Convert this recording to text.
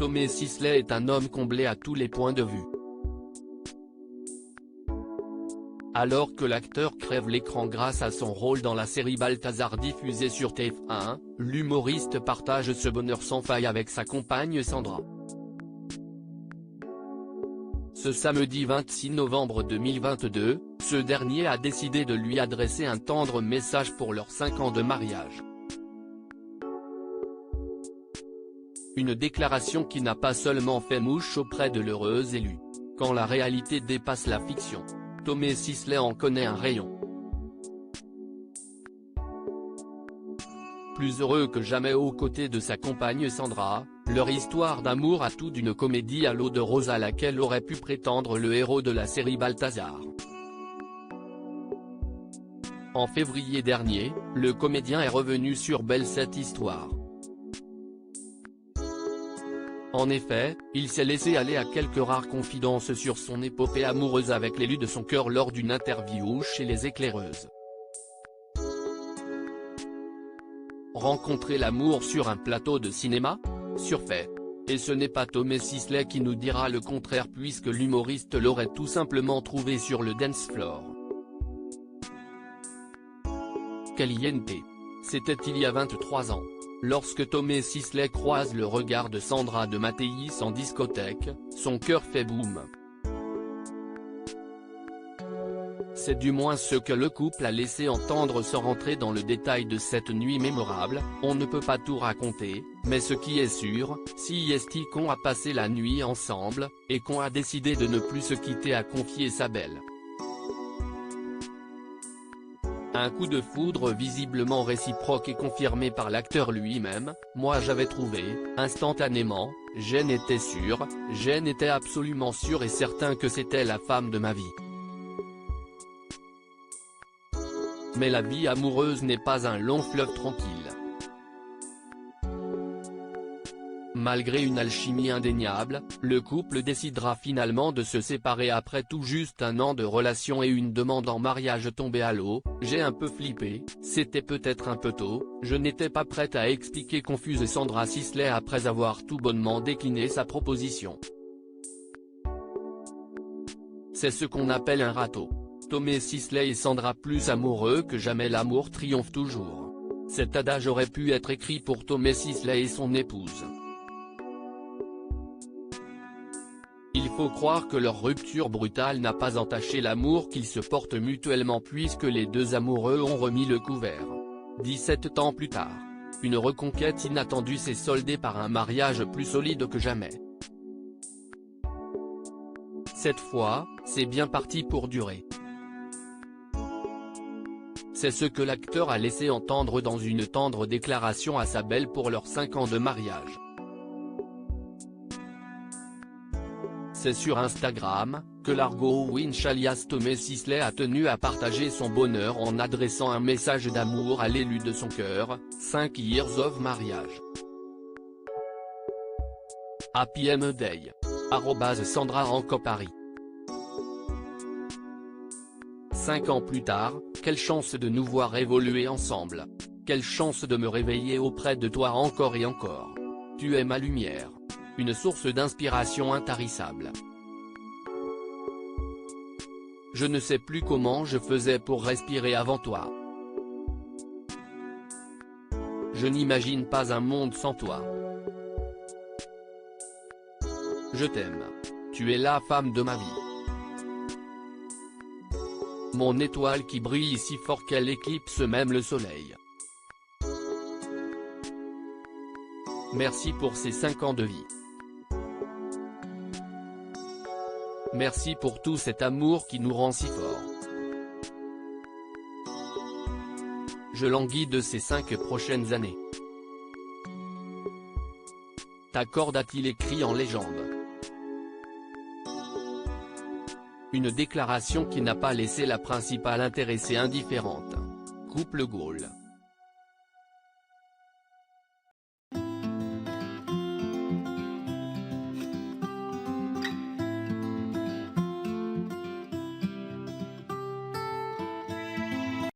Tommy Sisley est un homme comblé à tous les points de vue. Alors que l'acteur crève l'écran grâce à son rôle dans la série Balthazar diffusée sur TF1, l'humoriste partage ce bonheur sans faille avec sa compagne Sandra. Ce samedi 26 novembre 2022, ce dernier a décidé de lui adresser un tendre message pour leurs 5 ans de mariage. Une déclaration qui n'a pas seulement fait mouche auprès de l'heureuse élue. Quand la réalité dépasse la fiction, Tommy Sisley en connaît un rayon. Plus heureux que jamais aux côtés de sa compagne Sandra, leur histoire d'amour a tout d'une comédie à l'eau de rose à laquelle aurait pu prétendre le héros de la série Balthazar. En février dernier, le comédien est revenu sur Belle cette histoire. En effet, il s'est laissé aller à quelques rares confidences sur son épopée amoureuse avec l'élu de son cœur lors d'une interview chez Les Éclaireuses. Rencontrer l'amour sur un plateau de cinéma ? Surfait. Et ce n'est pas Tommy Sisley qui nous dira le contraire puisque l'humoriste l'aurait tout simplement trouvé sur le dance floor. Caliente. C'était il y a 23 ans. Lorsque Tommy Sisley croise le regard de Sandra de Mattéis en discothèque, son cœur fait boum. C'est du moins ce que le couple a laissé entendre sans rentrer dans le détail de cette nuit mémorable. On ne peut pas tout raconter, mais ce qui est sûr, si est qu'on a passé la nuit ensemble, et qu'on a décidé de ne plus se quitter a confié sa belle. Un coup de foudre visiblement réciproque et confirmé par l'acteur lui-même. Moi j'avais trouvé, instantanément, j'en étais sûr, j'en étais absolument sûr et certain que c'était la femme de ma vie. Mais la vie amoureuse n'est pas un long fleuve tranquille. Malgré une alchimie indéniable, le couple décidera finalement de se séparer après tout juste 1 an de relation et une demande en mariage tombée à l'eau. J'ai un peu flippé, c'était peut-être un peu tôt, je n'étais pas prête à expliquer confuse Sandra Sisley après avoir tout bonnement décliné sa proposition. C'est ce qu'on appelle un râteau. Tommy Sisley et Sandra plus amoureux que jamais, l'amour triomphe toujours. Cet adage aurait pu être écrit pour Tommy Sisley et son épouse. Il faut croire que leur rupture brutale n'a pas entaché l'amour qu'ils se portent mutuellement puisque les deux amoureux ont remis le couvert. 17 ans plus tard, une reconquête inattendue s'est soldée par un mariage plus solide que jamais. Cette fois, c'est bien parti pour durer. C'est ce que l'acteur a laissé entendre dans une tendre déclaration à sa belle pour leurs 5 ans de mariage. C'est sur Instagram, que l'Argo Winch alias Tommy Sisley a tenu à partager son bonheur en adressant un message d'amour à l'élu de son cœur, 5 years of marriage. Happy M-Day. @Sandra Ranco Paris. 5 ans plus tard, quelle chance de nous voir évoluer ensemble. Quelle chance de me réveiller auprès de toi encore et encore. Tu es ma lumière. Une source d'inspiration intarissable. Je ne sais plus comment je faisais pour respirer avant toi. Je n'imagine pas un monde sans toi. Je t'aime. Tu es la femme de ma vie. Mon étoile qui brille si fort qu'elle éclipse même le soleil. Merci pour ces 5 ans de vie. Merci pour tout cet amour qui nous rend si forts. Je languis de ces 5 prochaines années. T'accorde, a-t-il écrit en légende. Une déclaration qui n'a pas laissé la principale intéressée indifférente. Couple Gaule.